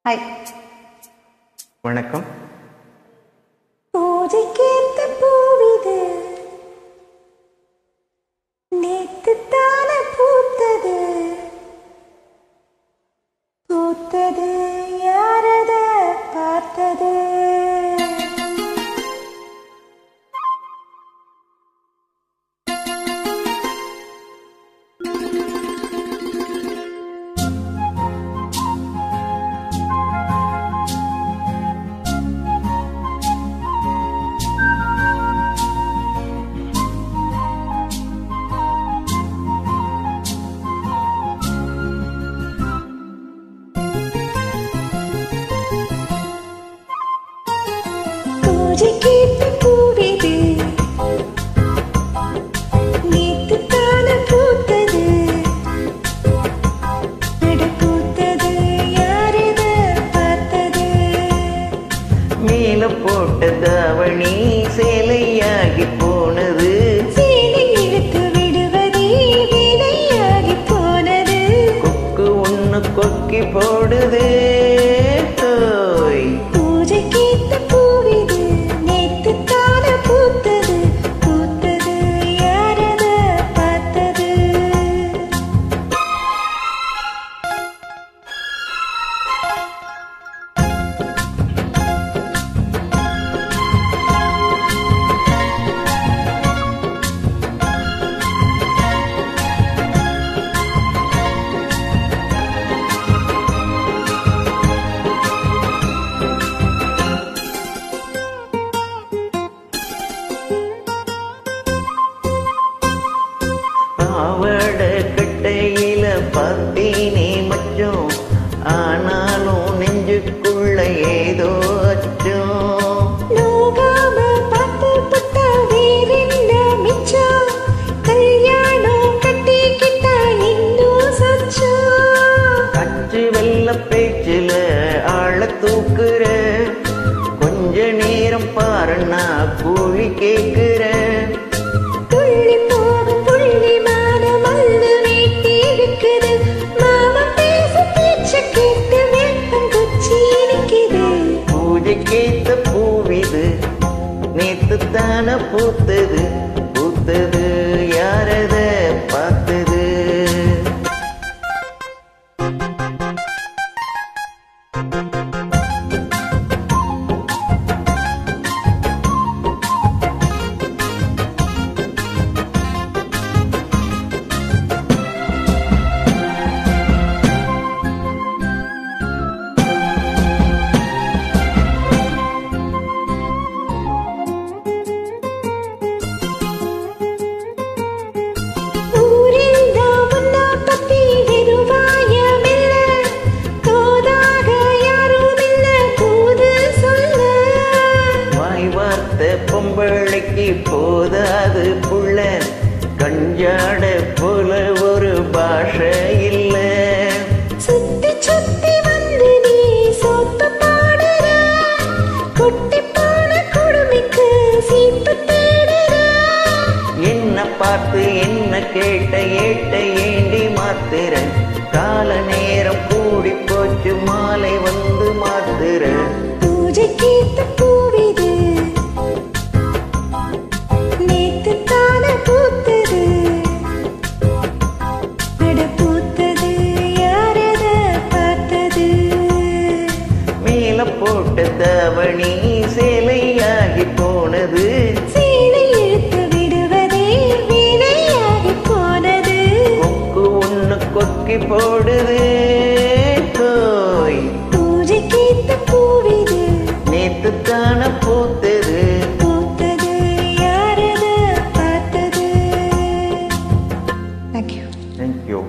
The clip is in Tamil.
ஹாய், வணக்கம். பூஜைக்கேத்த பூவிது நேத்து தான பூத்தது, பூத்தது யாரத பார்த்தது. பூஜைக்கேத்த பூவிது நேத்து தான பூத்தது, அட பூத்தது யாரத பார்த்தது. மேல போட்ட தாவணி சேலையாகி போனது, சேலை இழுத்து விடுவதே வேலையாகி போனது. கொக்கு ஒண்ணு கொக்கி போடுது. பூஜைக்கேத்த பூவிது நேத்து தான பூத்தது, பூத்தது யாரத பார்த்தது. பாவட கட்டையில பார்த்தேனே மச்சம், ஆனாலும் நெஞ்சுக்குள்ள ஏதோ அச்சம். நோகாம பார்த்து புட்டா வேறென்ன மிச்சம், கல்யாணம் கட்டிக்கிட்டா இன்னும் சச்சம். அச்சு வெள்ள பேச்சுல ஆள தூக்குற, கொஞ்ச நேரம் பாருன்னா கூலி கேக்குற. துள்ளி போகும் புள்ளி மானம் அல்லு வேட்டி இருக்குது, மாமா பேச பேச்ச கேட்டு வேப்பம் குச்சி நிக்குது. பூஜைக்கேத்த பூவிது நேத்து தான பூத்தது, பூத்தது யாரத பார்த்தது. ஊரில் தான் உன்னை பத்தி வெறும் வாயமில்ல, தோதாக யாரும் இல்ல தூது சொல்ல. வாய் வார்த்த பொம்பளைக்கு போதாது புள்ள, கஞ்சாட போல ஒரு பாஷை இல்ல. சுத்தி சுத்தி வந்து நீ சோத்து பாடுற, கொட்டி போன குடுமிக்கு சீப்பு தேடுற. என்ன பார்த்து என்ன கேட்ட ஏட்ட ஏண்டி மாத்துற, கால நேரம் கூடி போச்சு மாலை வந்து மாத்துற. பூஜைக்கேத்த பூவிது நேத்து தான பூத்தது, அட பூத்தது யாரத பார்த்தது. மேல போட்ட தாவணி சேலையாகி போனது, சேலை இழுத்து விடுவதே வேலையாகி போனது. கொக்கு ஒண்ணு கொக்கி போடுது. பூஜைக்கேத்த பூவிது நேத்து தான பூத்தது, பூத்தது யாரத பார்த்தது. Thank you. தேங்க்யூ.